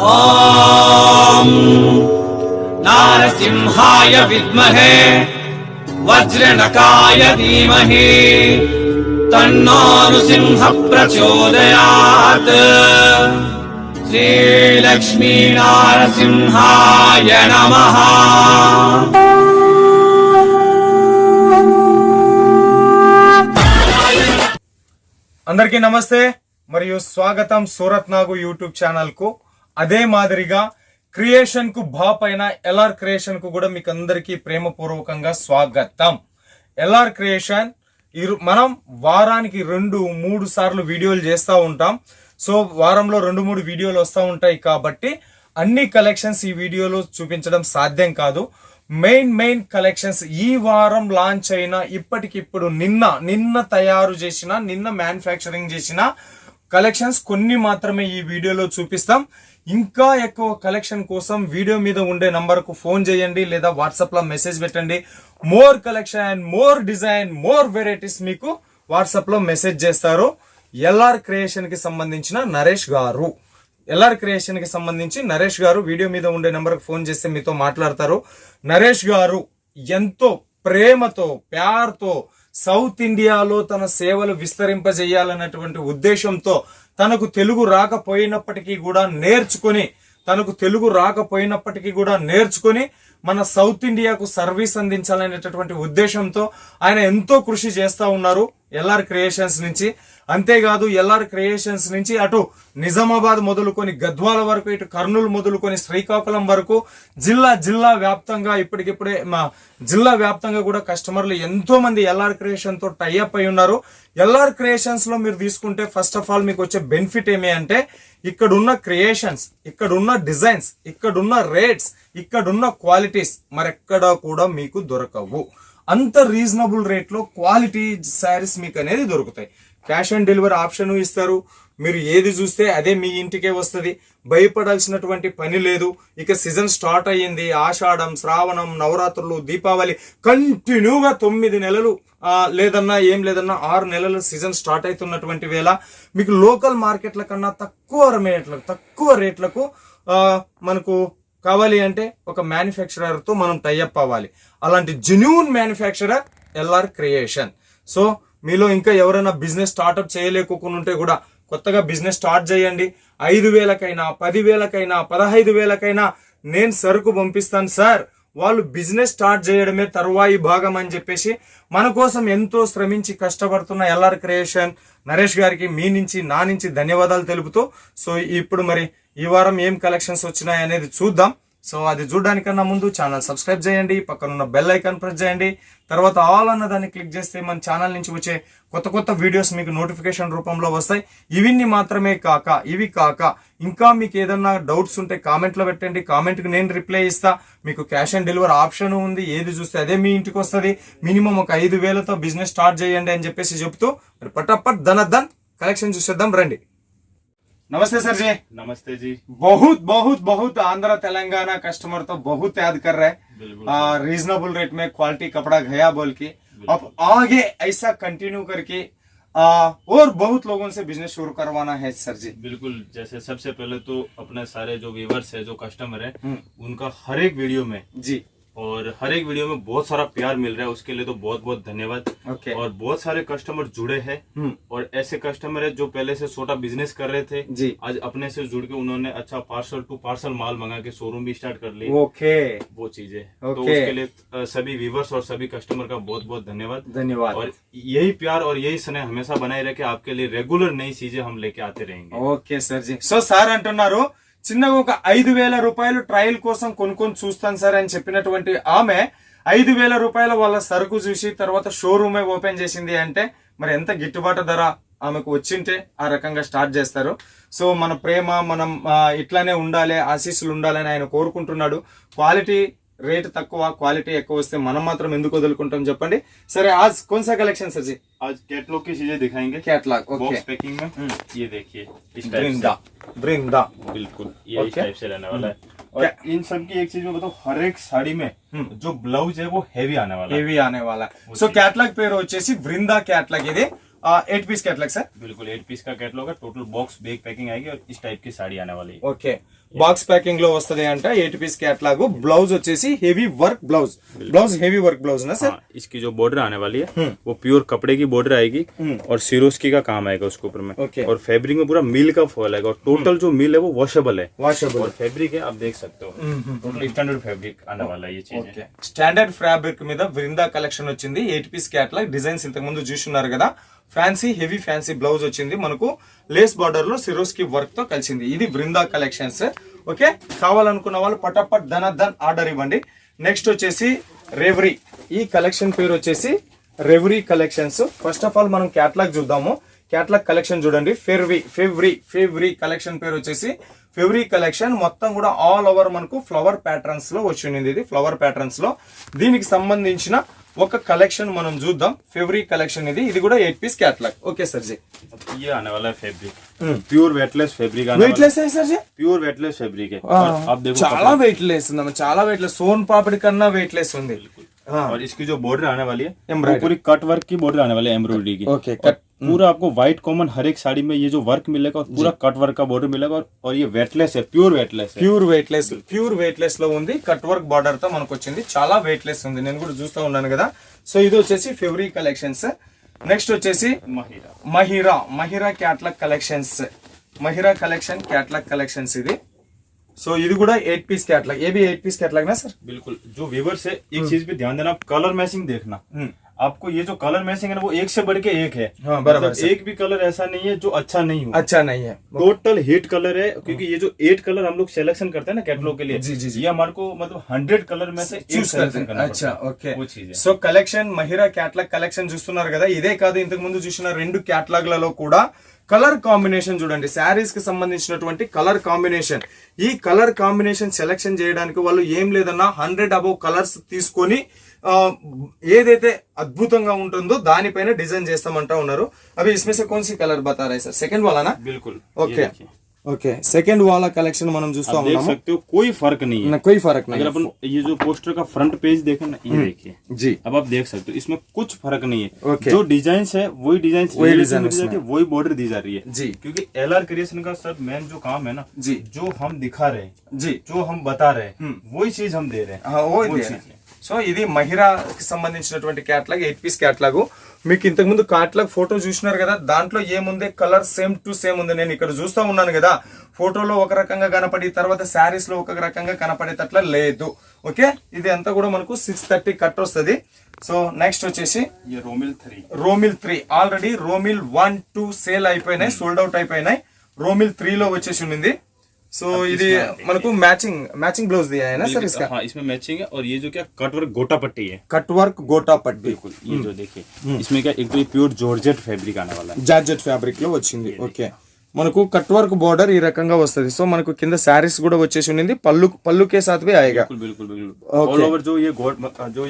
ఓం నారసింహాయ విద్మహే వజ్రనకాయ ధీమహి తన్నో నృసింహ ప్రచోదయాత్. శ్రీలక్ష్మీ నారసింహాయ నమః. అందరికీ నమస్తే మరియు స్వాగతం సూరత్ నాగు యూట్యూబ్ ఛానల్ కు. అదే మాదిరిగా క్రియేషన్ కు పైన ఎల్ఆర్ క్రియేషన్ కు కూడా మీకు అందరికీ ప్రేమపూర్వకంగా స్వాగతం. ఎల్ఆర్ క్రియేషన్ మనం వారానికి 2-3 సార్లు వీడియోలు చేస్తూ ఉంటాం. సో వారంలో 2-3 వీడియోలు వస్తూ ఉంటాయి కాబట్టి అన్ని కలెక్షన్స్ ఈ వీడియోలో చూపించడం సాధ్యం కాదు. మెయిన్ కలెక్షన్స్ ఈ వారం లాంచ్ అయిన ఇప్పటికిప్పుడు నిన్న తయారు చేసిన నిన్న మ్యానుఫ్యాక్చరింగ్ చేసిన కలెక్షన్స్ కొన్ని మాత్రమే ఈ వీడియోలో చూపిస్తాం. ఇంకా ఎక్కువ కలెక్షన్ కోసం వీడియో మీద ఉండే నంబర్ కు ఫోన్ చేయండి లేదా వాట్సాప్ లో మెసేజ్ పెట్టండి. More collection, more design, more varieties మీకు వాట్సాప్ లో మెసేజ్ చేస్తారు. ఎల్ఆర్ క్రియేషన్ కి సంబంధించిన నరేష్ గారు, ఎల్ఆర్ క్రియేషన్ కి సంబంధించి నరేష్ గారు వీడియో మీద ఉండే నెంబర్కి ఫోన్ చేస్తే మీతో మాట్లాడతారు. నరేష్ గారు ఎంతో ప్రేమతో ప్యార్తో సౌత్ ఇండియాలో తన సేవలు విస్తరింపజేయాలన్నటువంటి ఉద్దేశంతో తనకు తెలుగు రాకపోయినప్పటికీ కూడా నేర్చుకొని మన సౌత్ ఇండియాకు సర్వీస్ అందించాలనేటటువంటి ఉద్దేశంతో ఆయన ఎంతో కృషి చేస్తూ ఉన్నారు ఎల్ఆర్ క్రియేషన్స్ నుంచి. అంతేకాదు ఎల్ఆర్ క్రియేషన్స్ నుంచి అటు నిజామాబాద్ మొదలుకొని గద్వాల వరకు, ఇటు కర్నూలు మొదలుకొని శ్రీకాకుళం వరకు జిల్లా వ్యాప్తంగా ఇప్పటికిప్పుడే జిల్లా వ్యాప్తంగా కూడా కస్టమర్లు ఎంతో మంది ఎల్ఆర్ క్రియేషన్ తో టైఅప్ అయి ఉన్నారు. ఎల్ఆర్ క్రియేషన్స్ లో మీరు తీసుకుంటే ఫస్ట్ ఆఫ్ ఆల్ మీకు వచ్చే బెనిఫిట్ ఏమి అంటే ఇక్కడున్న క్రియేషన్స్, ఇక్కడున్న డిజైన్స్, ఇక్కడున్న రేట్స్, ఇక్కడున్న క్వాలిటీస్ మరెక్కడా కూడా మీకు దొరకవు. అంత రీజనబుల్ రేట్ లో క్వాలిటీ శారీస్ మీకు అనేది దొరుకుతాయి. క్యాష్ ఆన్ డెలివరీ ఆప్షన్ ఇస్తారు. మీరు ఏది చూస్తే అదే మీ ఇంటికే వస్తుంది. భయపడాల్సినటువంటి పని లేదు. ఇక సీజన్ స్టార్ట్ అయ్యింది. ఆషాఢం, శ్రావణం, నవరాత్రులు, దీపావళి కంటిన్యూగా 9 నెలలు లేదన్నా 6 నెలలు సీజన్ స్టార్ట్ అవుతున్నటువంటి వేళ మీకు లోకల్ మార్కెట్ల కన్నా తక్కువ రేట్లకు మనకు కావాలి అంటే ఒక మ్యానుఫ్యాక్చరర్ తో మనం టైఅప్ అవ్వాలి. అలాంటి genuine manufacturer LR creation. So మీలో ఇంకా ఎవరైనా బిజినెస్ స్టార్ట్అప్ చేయలేకోకుండా ఉంటే కూడా కొత్తగా బిజినెస్ స్టార్ట్ చేయండి. 5,000కైనా 10,000కైనా 15,000కైనా నేను సరుకు పంపిస్తాను సార్, వాళ్ళు బిజినెస్ స్టార్ట్ చేయడమే తరువాయి భాగం అని చెప్పేసి మన కోసం ఎంతో శ్రమించి కష్టపడుతున్న ఎల్ఆర్ క్రియేషన్ నరేష్ గారికి నా నుంచి ధన్యవాదాలు తెలుపుతూ, సో ఇప్పుడు మరి ఈ వారం ఏం కలెక్షన్స్ వచ్చినాయి అనేది చూద్దాం. సో అది చూడడానికన్నా ముందు ఛానల్ సబ్స్క్రైబ్ చేయండి, పక్కనున్న బెల్ ఐకాన్ ప్రెస్ చేయండి, తర్వాత ఆల్ అన్న దాన్ని క్లిక్ చేస్తే మన ఛానల్ నుంచి వచ్చే కొత్త వీడియోస్ మీకు నోటిఫికేషన్ రూపంలో వస్తాయి. ఇవి కాక ఇంకా మీకు ఏదన్నా డౌట్స్ ఉంటే కామెంట్లో పెట్టండి. కామెంట్కి నేను రిప్లై ఇస్తా. మీకు క్యాష్ ఆన్ డెలివరీ ఆప్షన్ ఉంది. ఏది చూస్తే అదే మీ ఇంటికి వస్తుంది. మినిమం ఒక 5,000తో బిజినెస్ స్టార్ట్ చేయండి అని చెప్పేసి చెప్తూ మరి పటాపట్ ధనధన్ కలెక్షన్ చూసేద్దాం రండి. नमस्ते सर जी. नमस्ते जी. बहुत आंध्र तेलंगाना कस्टमर तो बहुत याद कर रहे हैं. रीजनेबल रेट में क्वालिटी कपड़ा गया बोल के अब आगे ऐसा कंटिन्यू करके और बहुत लोगों से बिजनेस शुरू करवाना है सर जी. बिल्कुल. जैसे सबसे पहले तो अपने सारे जो व्यूवर्स है, जो कस्टमर है, उनका हर एक वीडियो में जी और हर एक वीडियो में बहुत सारा प्यार मिल रहा है. उसके लिए तो बहुत धन्यवाद. और बहुत सारे कस्टमर जुड़े हैं और ऐसे कस्टमर है जो पहले से छोटा बिजनेस कर रहे थे जी, आज अपने से जुड़ के उन्होंने अच्छा पार्सल टू पार्सल माल मंगा के शोरूम भी स्टार्ट कर ली. वो चीजें तो उसके लिए सभी व्यूवर्स और सभी कस्टमर का बहुत धन्यवाद. और यही प्यार और यही स्नेह हमेशा बनाए रखे. आपके लिए रेगुलर नई चीजें हम लेके आते रहेंगे. Okay sir ji. So sir అంటున్నారు చిన్నగా ఒక 5,000 రూపాయలు ట్రయల్ కోసం కొనుక్కొని చూస్తాను సార్ అని చెప్పినటువంటి ఆమె 5,000 రూపాయల వాళ్ళ సరుకు చూసి తర్వాత షోరూమే ఓపెన్ చేసింది అంటే మరి ఎంత గిట్టుబాటు ధర ఆమెకు వచ్చింటే ఆ రకంగా స్టార్ట్ చేస్తారు. సో మన ప్రేమ మనం ఇట్లానే ఉండాలి, ఆశీస్సులు ఉండాలని ఆయన కోరుకుంటున్నాడు. క్వాలిటీ रेट तक क्वालिटी ఎక్కువ వస్తే మనం మాత్రం ఎందుకు వదులుకుంటాం చెప్పండి. సరే आज कौन सा कलेक्शन सर जी? आज कैटलॉग की चीजें दिखाएंगे. Catalogue okay. बॉक्स पैकिंग में ये देखिए इस टाइप वृंदा बिल्कुल ये इस टाइप से रहने वाला है. और इन सब की एक चीज में बताओ, हर एक साड़ी में जो ब्लाउज है वो हेवी आने वाला है. सो कैटलॉग పేరు వచ్చేసి వృందా कैटलॉग. ఇది 8 पीस कैटलॉग सर बिल्कुल 8 पीस का कैटलॉग है। टोटल बॉक्स बैग पैकिंग आएगी और इस टाइप की साड़ी आने वाली है। ఓకే బాక్స్ ప్యాకింగ్ లో వస్తది అంటే 8 పీస్ कैटलॉग ब्लाउज వచ్చేసి heavy work blouse heavy work blouse ना सर। इसकी जो बॉर्डर आने वाली है वो प्योर कपड़े की बॉर्डर आएगी और सिरोस्की का काम आएगा उसके ऊपर में। और फैब्रिक में पूरा मिल का फॉल आएगा और टोटल जो मिल है वो वॉशेबल है और फैब्रिक है आप देख सकते हो टोटल स्टैंडर्ड फैब्रिक आने वाला है ये चीज। స్టాండర్డ్ ఫ్యాబ్రిక్ మీద వృందా కలెక్షన్ వచ్చింది 8 పీస్ कैटलॉग డిజైన్స్ ఇంతకు ముందు చూస్తున్నారు కదా ఫ్యాన్సీ హెవీ ఫ్యాన్సీ బ్లౌజ్ వచ్చింది మనకు లేస్ బార్డర్ లో సిరోస్కి వర్క్ తో కలిసింది ఇది వృందా కలెక్షన్స్ ఓకే కావాలనుకున్న వాళ్ళు పటాపట్ ధన్ ఆర్డర్ ఇవ్వండి। నెక్స్ట్ వచ్చేసి రెవరీ ఈ కలెక్షన్ పేరు వచ్చేసి రెవరీ కలెక్షన్స్ ఫస్ట్ ఆఫ్ ఆల్ మనం कैटलॉग చూద్దాము कैटलॉग కలెక్షన్ చూడండి ఫెవ్రీ కలెక్షన్ పేరు వచ్చేసి ఫెవ్రీ కలెక్షన్ మొత్తం కూడా ఆల్ ఓవర్ మనకు ఫ్లవర్ ప్యాటర్న్స్ లో వచ్చింది ఇది ఫ్లవర్ ప్యాటర్న్స్ లో దీనికి సంబంధించిన ఒక కలెక్షన్ మనం చూద్దాం ఫెవ్రీ కలెక్షన్ ఇది కూడా 8 पीस कैटलॉग ఓకే सर जी। ये आने वाला है फैब्रिक प्योर वेटलेस फैब्रिक आने वेटलेस है सर जी प्योर वेटलेस फैब्रिक है आप देखो చాలా వెయిట్లెస్ ఉంది చాలా వెయిట్లెస్ సోన్ పాపడి కన్నా వెయిట్లెస్ ఉంది। और इसकी जो बॉर्डर आने वाली है पूरी कट वर्क की बॉर्डर आने वाली है एम्ब्रॉयडरी की। ओके पूरा आपको व्हाइट कॉमन हर एक साड़ी में ये जो वर्क मिलेगा और पूरा कट वर्क का बॉर्डर मिलेगा और ये वेटलेस है प्योर वेटलेस లో ఉంది కట్ వర్క్ బార్డర్ తో మనకు వచ్చింది చాలా వెయిట్లెస్ ఉంది నేను కూడా చూస్తా ఉన్నాను కదా। సో ఇది వచ్చేసి ఫెవ్రీ కలెక్షన్స్। నెక్స్ట్ వచ్చేసి Mahira catalogue collections Mahira collection catalogue collections ఇది। सो ये కూడా 8 पीस कैटलॉग ये भी 8 पीस कैटलॉग ना सर। बिल्कुल जो व्यूअर्स है एक चीज पे ध्यान देना कलर मैचिंग देखना आपको ये जो कलर मैचिंग है ना वो एक से बढ़ के एक है। हाँ, बराबर मतलब एक भी कलर ऐसा नहीं है जो अच्छा नहीं है टोटल हिट कलर है क्योंकि ये जो 8 कलर हम लोग सिलेक्शन करते हैं ना कैटलॉग के लिए जी ये हमारे को मतलब 100 कलर में से चूज सिलेक्शन करना अच्छा ओके वो चीज है। So collection Mahira catalogue collection చూస్తున్నారు కదా ఇదే కాదు ఇంతకు ముందు చూసిన రెండు कैटलॉग లలో కూడా కలర్ కాంబినేషన్ చూడండి శారీస్ కి సంబంధించినటువంటి కలర్ కాంబినేషన్ ఈ కలర్ కాంబినేషన్ సెలెక్షన్ చేయడానికి వాళ్ళు ఏం లేదన్నా 100 అబౌవ్ కలర్స్ తీసుకొని ఏదైతే అద్భుతంగా ఉంటుందో దానిపైన డిజైన్ చేస్తామంటా ఉన్నారు। అవి इसमें से कौन सी कलर बता रहे हैं सर सेकंड वाला ना बिल्कुल ओके सेकंड वाला कलेक्शन మనం చూస్తా ఉన్నాము देख सकते हो कोई फर्क नहीं है कोई फर्क नहीं। अगर अपन ये जो पोस्टर का फ्रंट पेज देखें ना ये देखिए जी अब आप देख सकते हो इसमें कुछ फर्क नहीं है जो डिजाइन है वही डिजाइन वही बॉर्डर दी जा रही है जी क्योंकि LR क्रिएशन का सर मेन जो काम है ना जी जो हम दिखा रहे हैं जी जो हम बता रहे हैं वही चीज हम दे रहे हैं वही दे रहे हैं। సో ఇది మహిరాకి సంబంధించినటువంటి कैटलॉग 8 पीस कैटलॉग మీకు ఇంతకు ముందు कैटलॉग ఫోటో చూస్తున్నారు కదా దాంట్లో ఏముంది కలర్ సేమ్ టు సేమ్ ఉంది నేను ఇక్కడ చూస్తా ఉన్నాను కదా ఫోటోలో ఒక రకంగా కనపడి తర్వాత శారీస్ లో ఒక రకంగా కనపడేటట్ల లేదు ఓకే ఇది అంతా కూడా మనకు 630 కట్ వస్తది। సో నెక్స్ట్ వచ్చేసి రోమిల్ 3 ఆల్రెడీ రోమిల్ 1 2 సేల్ అయిపోయినాయి సోల్డ్ అవుట్ అయిపోయినాయి రోమిల్ 3 లో వచ్చేసి ఉంది। सो ఇది మనకు मैचिंग ब्लाउज दिया है ना सर इसका। हाँ इसमें मैचिंग है और ये जो क्या कट वर्क गोटा पट्टी है कट वर्क गोटा पट्टी बिल्कुल ये जो देखिए इसमें क्या एक तो ये प्योर जॉर्जेट फैब्रिक आने वाला है జార్జెట్ ఫ్యాబ్రిక్ లో వచ్చింది ఓకే మనకు కట్ వర్క్ బॉर्डर ఈ రకంగా వస్తది। సో మనకు కింద సారీస్ కూడా వచ్చేసి ఉంది పల్లు के साथ भी आएगा बिल्कुल ऑल ओवर जो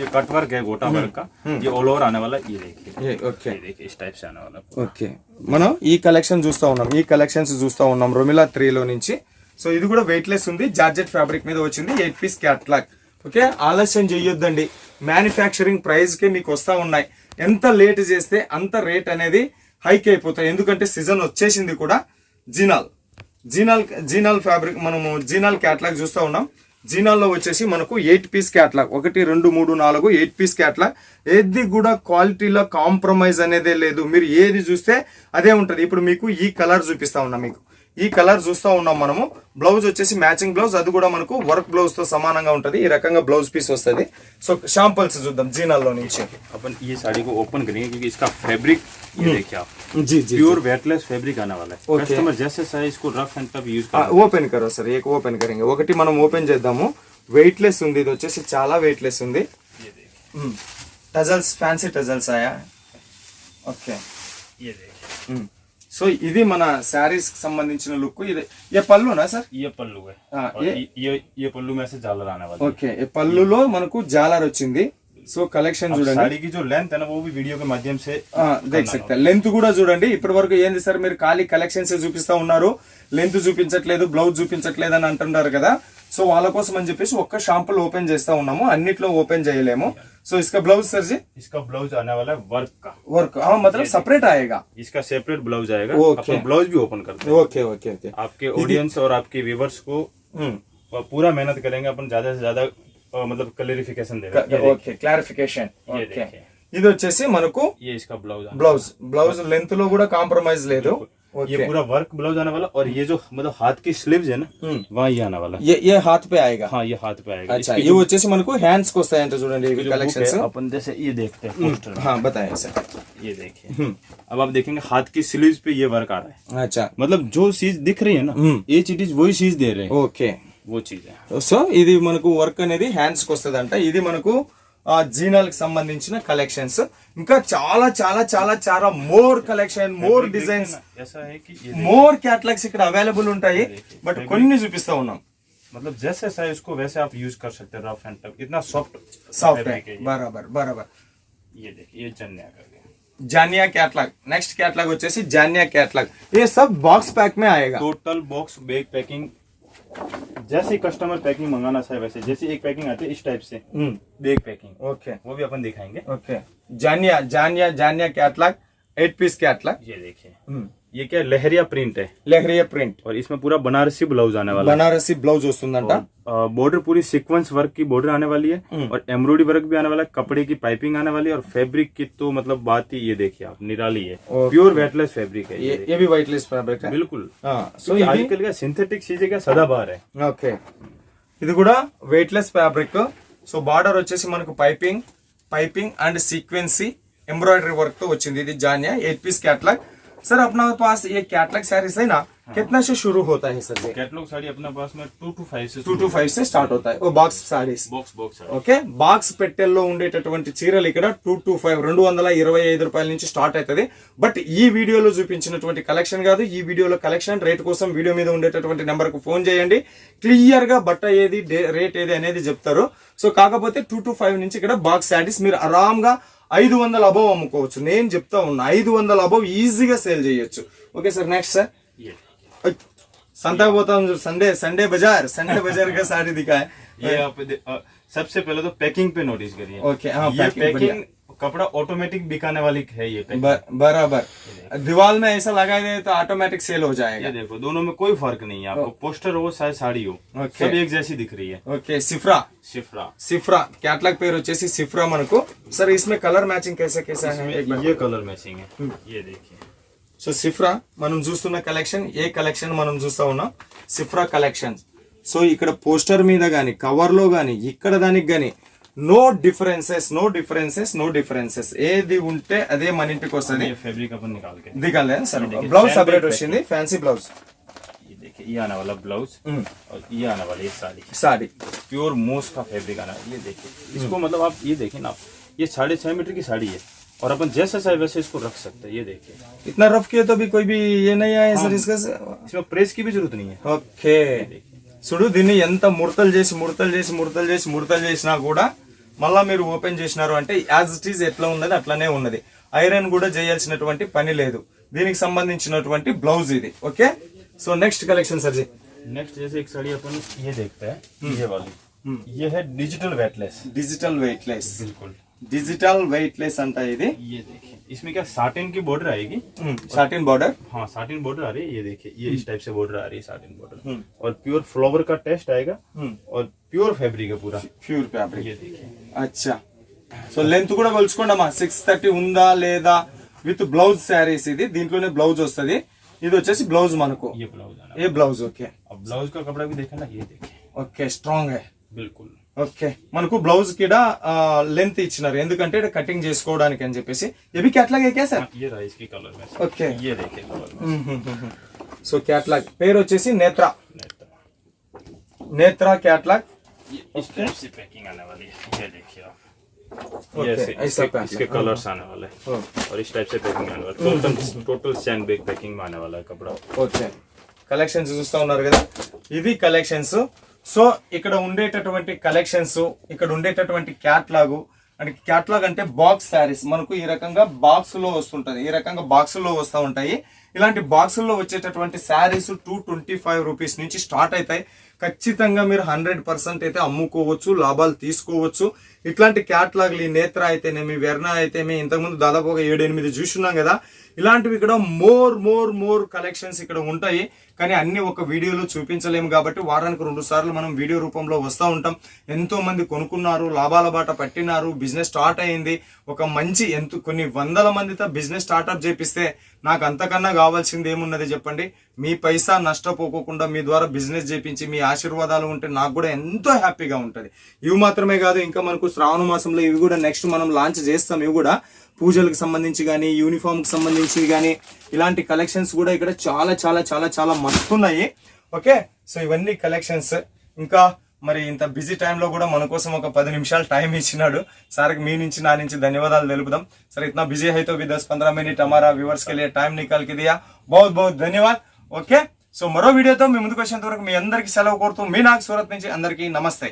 ये कट वर्क है गोटा वर्क का ये ऑल ओवर आने वाला ये देखिए ओके देखिए इस टाइप से आने वाला ఓకే మనం ఈ కలెక్షన్ చూస్తా ఉన్నాం ఈ కలెక్షన్స్ చూస్తా ఉన్నాం రోమిలా 3 లో నుంచి। సో ఇది కూడా వెయిట్లెస్ ఉంది జార్జెట్ ఫ్యాబ్రిక్ మీద వచ్చింది 8 पीस कैटलॉग ఓకే ఆలస్యం చేయొద్దండి మ్యానుఫ్యాక్చరింగ్ ప్రైస్ కి మీకు వస్తా ఉన్నాయి ఎంత లేట్ చేస్తే అంత రేట్ అనేది హైక్ అయిపోతాయి ఎందుకంటే సీజన్ వచ్చేసింది కూడా జీనాల్ ఫ్యాబ్రిక్ మనము జీనాల్ कैटलॉग చూస్తా ఉన్నాం జీనాల్లో వచ్చేసి మనకు 8 पीस कैटलॉग 1 2 3 4 8 पीस कैटलॉग ఏది కూడా క్వాలిటీలో కాంప్రమైజ్ అనేదే లేదు మీరు ఏది చూస్తే అదే ఉంటది। ఇప్పుడు మీకు ఈ కలర్ చూపిస్తా ఉన్నా మీకు ఈ కలర్ చూస్తా ఉన్నాం మనము బ్లౌజ్ వచ్చేసి మ్యాచింగ్ బ్లౌజ్ అది కూడా మనకు వర్క్ బ్లౌజ్ తో సమానంగా ఉంటది ఈ రకంగా బ్లౌజ్ పీస్ వస్తది। సో శాంపుల్స్ చూద్దాం జీనాల్లో నుంచి अपन ये साड़ी को ओपन करेंगे क्योंकि इसका फैब्रिक ये देखिए आप जी प्योर वेटलेस फैब्रिक आने वाला है कस्टमर जैसे चाहे इसको rough and tough use open करो सर एक ओपन करेंगे ఒకటి మనం ఓపెన్ చేద్దాము వెయిట్లెస్ ఉంది ఇది వచ్చేసి చాలా వెయిట్లెస్ ఉంది టజల్స్ ఫ్యాన్సీ టజల్స్ आया ఓకే ये देखिए సో ఇది మన శారీస్ కి సంబంధించిన లుక్ ఇది ये పల్లు నా सर ये पल्लू है ये पल्लू में से झालर आने वाला है ఓకే ఈ పల్లులో మనకు జాలర్ వచ్చింది। సో కలెక్షన్ చూడండి साड़ी की जो लेंथ है ना वो भी वीडियो के माध्यम से देख सकते हैं లెంత్ కూడా చూడండి ఇప్పటి వరకు ఏంది సార్ మీరు ఖాళీ కలెక్షన్స్ చూపిస్తా ఉన్నారు లెంత్ చూపించట్లేదు బ్లౌజ్ చూపించట్లేదు అని అంటున్నారు కదా సో వాళ్ళ కోసం అని చెప్పేసి ఒక్క షాంపుల్ ఓపెన్ చేస్తా ఉన్నాము, అన్నిట్లో ఓపెన్ చేయలేము. సో इसका ब्लाउज सर जी, इसका ब्लाउज आने वाला है वर्क का। वर्क, हाँ मतलब सेपरेट आएगा, इसका सेपरेट ब्लाउज आएगा। ओके, अपन ब्लाउज भी ओपन करते हैं। ओके ओके ओके, आपके ऑडियंस और आपके व्यूवर्स को पूरा मेहनत करेंगे अपन, ज्यादा से ज्यादा मतलब क्लैरिफिकेशन देंगे। Okay, clarification. ये ఓకే, देखिए, ఇది వచ్చేసి మనకు ये इसका ब्लाउज బ్లౌజ్ లెంత్ లో కూడా కాంప్రమైజ్ లేదు. ये पूरा वर्क ब्लाउज आने वाला, और ये जो मतलब हाथ की स्लीव्स है ना, वहाँ ये आने वाला। ये हाथ पे आएगा, हाँ ये हाथ पे आएगा। अच्छा, ये వచ్చేసి మనకు హ్యాండ్స్ కి వస్తాయంట చూడండి ఇవి కలెక్షన్స్. अपन जैसे ये देखते हैं पोस्टर में, हाँ बताएं सर, ये देखिए। अब आप देखेंगे हाथ की स्लीव्स पे ये वर्क आ रहा है। अच्छा, मतलब जो चीज दिख रही है ना, ये चीज वही चीज दे रहे हैं, ఓకే. वो चीज है। సో ఇది మనకు వర్క్ అనేది హ్యాండ్స్ కి వస్తుందంట. ఇది మనకు జీనాలకు సంబంధించిన కలెక్షన్స్. ఇంకా చాలా చాలా చాలా చాలా మోర్ కలెక్షన్, మోర్ డిజైన్స్, ऐसा है कि ये మోర్ క్యాటలాగ్స్ ఇక్కడ అవైలబుల్ ఉంటాయి. బట్ కొన్ని చూపిస్తా ఉన్నాం. मतलब जैसे साइज को वैसे आप यूज कर सकते हैं, रफ एंड टफ, इतना सॉफ्ट है, बराबर बराबर. ये देखिए, ये जानिया का जानिया कैटलॉग. नेक्स्ट कैटलॉग వచ్చేసి जानिया कैटलॉग. ये सब बॉक्स पैक में आएगा, टोटल बॉक्स बैग पैकिंग। जैसे कस्टमर पैकिंग मंगाना चाहे वैसे, जैसे एक पैकिंग आती है इस टाइप से बैग पैकिंग, ओके, वो भी अपन दिखाएंगे। ओके, जानिया कैटलॉग 8 पीस कैटलॉग. ये देखिए, ये क्या लहरिया प्रिंट है, लहरिया प्रिंट, और इसमें पूरा बनारसी ब्लाउज आने वाला है। बनारसी ब्लाउज వస్తుందంట. बॉर्डर पूरी सीक्वेंस वर्क की बॉर्डर आने वाली है, और एम्ब्रॉयडरी वर्क भी आने वाला है, कपड़े की पाइपिंग आने वाली है, और फैब्रिक की तो मतलब बात ही ये देखिए आप, निराली है, प्योर वेटलेस फैब्रिक है। ये भी वेटलेस फैब्रिक है, बिल्कुल। సో आजकल का सिंथेटिक चीजें क्या सदाबहार है। ఓకే, ఇది కూడా వెయిట్లెస్ ఫ్యాబ్రిక్. సో బార్డర్ వచ్చేసి మనకు पाइपिंग అండ్ సీక్వెన్సీ ఎంబ్రాయిడరీ వర్క్ తో వచ్చింది. ఇది జానియా 8 पीस कैटलॉग. सर अपना पास ये कैटलॉग साड़ीज है ना, कितना से शुरू होता है सर? कैटलॉग साड़ी अपने पास में 2 to 5 से स्टार्ट होता है. वो box saris, box okay. Box పెట్టెల్లో ఉండేటటువంటి చీరలు ఇక్కడ 2 to 5 225 రూపాయల నుంచి స్టార్ట్ అవుతుంది. బట్ ఈ వీడియోలో చూపించినటువంటి కలెక్షన్ కాదు, ఈ వీడియోలో కలెక్షన్ రేట్ కోసం వీడియో మీద ఉండేటటువంటి నెంబర్ కు ఫోన్ చేయండి, క్లియర్ గా బట్ట ఏది రేట్ ఏది అనేది చెప్తారు. సో కాకపోతే 2 to 5 నుంచి ఇక్కడ బాక్స్ సారీస్ మీరు ఆరాంగా 500 అబవ్ అమ్ముకోవచ్చు. నేను చెప్తా ఉన్నా 500 అబవ్ ఈజీగా సేల్ చేయొచ్చు. Okay sir, next sir. Santa बोता हूँ संडे बाजार का साड़ी दिखा है। ये आप सबसे पहले तो पैकिंग पे नोटिस करिए। ओके, हाँ, ये पैकिंग कपड़ा ऑटोमेटिक बिकाने वाली है ये पैकिंग। बराबर, दीवार में ऐसा लगा दे तो ऑटोमेटिक सेल हो जाएगा. ये देखो, दोनों में कोई फर्क नहीं है, आपको पोस्टर हो चाहे साड़ी हो, सब एक जैसी दिख रही है। ओके, सिफ्रा कैटलॉग पेर వచ్చేసి सिफ्रा మనకు. सर इसमें कलर मैचिंग कैसा है? ये कलर मैचिंग है, ये देखिए. సో సిఫ్రా మనం చూస్తున్న కలెక్షన్, ఏ కలెక్షన్ మనం చూస్తా ఉన్నాం, సిఫ్రా కలెక్షన్. సో ఇక్కడ పోస్టర్ మీద గానీ, కవర్ లో గానీ, ఇక్కడ దానికి గానీ నో డిఫరెన్సెస్ ఏది ఉంటే అదే మన ఇంటికి వస్తుంది. फैब्रिक अपन निकाल के दिखाले सर. ब्लाउज सेपरेट వచ్చింది, ఫ్యాన్సీ బ్లౌజ్. ये देखिए, ये आने वाला ब्लाउज, और ये आने वाली साड़ी प्योर मोस का फैब्रिक आना. ये देखिए, इसको मतलब आप ये देखें ना, ये 6.5 मीटर की साड़ी है, और अपन जैसा चाहे वैसे इसको रख सकते हैं. ये देखिए, इतना रफ किया तो भी कोई भी ये नहीं आया सर इसका. इसमें प्रेस की भी जरूरत नहीं है. ఓకే, చూడు దీన్ని ఎంత ముడతలు చేసినా కూడా మళ్ళా మీరు ఓపెన్ చేసినారు అంటే యాజ్ ఇట్ ఈజ్ ఎట్లా ఉన్నది అట్లానే ఉన్నది. ఐరన్ కూడా చేయాల్సినటువంటి పని లేదు. దీనికి సంబంధించినటువంటి బ్లౌజ్ ఇది. Okay, so next collection sir ji. Next जैसे एक साड़ी अपन ये देखते हैं, ये वाली, ये है डिजिटल वेटलेस. बिल्कुल डिजिटल वेटलेस अंटा ఇది. ये देखिए, इसमें क्या साटिन की बॉर्डर आएगी, साटिन बॉर्डर. हाँ, साटिन बॉर्डर आ रही है. ये देखिए, ये इस टाइप से बॉर्डर आ रही है, साटिन बॉर्डर, और प्योर फ्लावर का टेस्ट आएगा, और प्योर फैब्रिक है पूरा, प्योर फैब्रिक. ये देखिए, अच्छा. సో లెంత్ కూడా కొలుచుకోండమ్మా, 630 ఉందా లేదా విత్ బ్లౌజ్ శారీస్. ఇది దీంట్లోనే బ్లౌజ్ వస్తుంది. ఇది వచ్చేసి బ్లౌజ్ మనకు, ये ब्लाउज आना. ये ब्लाउज. ओके, अब ब्लाउज का कपड़ा भी देखा ना, ये देखिए, ఓకే, స్ట్రాంగ్ है. बिल्कुल. ఓకే, మనకు బ్లౌజ్ కిడ లెంత్ ఇచ్చినారు ఎందుకంటే కటింగ్ చేసుకోవడానికి అని చెప్పేసి. ఇది कैटलॉग है क्या सर? ये रहा इसकी कलर में. ओके, ये देखिए कलर में. సో कैटलॉग పేరు వచ్చేసి నేత్రా कैटलॉग. इस टाइप से पैकिंग आने वाली है. ये देखिए आप, इसके कलर्स आने वाले, और इस टाइप से पैकिंग आने वाला. टोटल सैंड बैग पैकिंग में आने वाला है कपड़ा. ఓకే, కలెక్షన్స్ చూస్తా ఉన్నారు కదా, ఇవి కలెక్షన్స్. సో ఇక్కడ ఉండేటటువంటి కలెక్షన్స్, ఇక్కడ ఉండేటటువంటి క్యాట్లాగ్. అంటే క్యాట్లాగ్ అంటే బాక్స్ శారీస్ మనకు ఈ రకంగా బాక్స్ లో వస్తుంటది, ఈ రకంగా బాక్స్ లో వస్తూ ఉంటాయి. ఇలాంటి బాక్సుల్లో వచ్చేటటువంటి శారీస్ 225 రూపీస్ నుంచి స్టార్ట్ అవుతాయి. ఖచ్చితంగా మీరు 100% అయితే అమ్ముకోవచ్చు, లాభాలు తీసుకోవచ్చు. ఇట్లాంటి క్యాట్లాగ్లు ఈ నేత్ర అయితేనేమి, వెర్నా అయితేమి, ఇంతకుముందు దాదాపు ఒక 7-8 చూస్తున్నాం కదా. ఇలాంటివి ఇక్కడ మోర్ కలెక్షన్స్ ఇక్కడ ఉంటాయి. కానీ అన్ని ఒక వీడియోలో చూపించలేము కాబట్టి వారానికి 2 సార్లు మనం వీడియో రూపంలో వస్తూ ఉంటాం. ఎంతో మంది కొనుక్కున్నారు, లాభాల బాట పట్టినారు, బిజినెస్ స్టార్ట్ అయింది. ఒక మంచి కొన్ని వందల మందితో బిజినెస్ స్టార్ట్అప్ చేపిస్తే నాకు అంతకన్నా కావాల్సింది ఏమున్నది చెప్పండి. మీ పైసా నష్టపోకోకుండా మీ ద్వారా బిజినెస్ చేపించి మీ ఆశీర్వాదాలు ఉంటే నాకు కూడా ఎంతో హ్యాపీగా ఉంటుంది. ఇవి మాత్రమే కాదు, ఇంకా మనకు శ్రావణ మాసంలో ఇవి కూడా నెక్స్ట్ మనం లాంచ్ చేస్తాం. ఇవి కూడా పూజలకు సంబంధించి కానీ, యూనిఫామ్ కి సంబంధించి కానీ, ఇలాంటి కలెక్షన్స్ కూడా ఇక్కడ చాలా చాలా చాలా చాలా మస్తున్నాయి. ఓకే, సో ఇవన్నీ కలెక్షన్స్. ఇంకా మరి ఇంత బిజీ టైంలో కూడా మన కోసం ఒక 10 నిమిషాలు టైం ఇచ్చినాడు సార్కి. మీ నుంచి నా నుంచి ధన్యవాదాలు తెలుపుదాం. సరే, इतना बिजी है तो भी 10-15 मिनट हमारा व्यूअर्स के लिए टाइम निकाल के दिया, बहुत बहुत धन्यवाद. ఓకే, సో మరో వీడియోతో మీ ముందుకు వచ్చేంత వరకు మీ అందరికీ సెలవు కోరుతూ మీ నాగ్ సూరత్ నుంచి అందరికీ నమస్తే.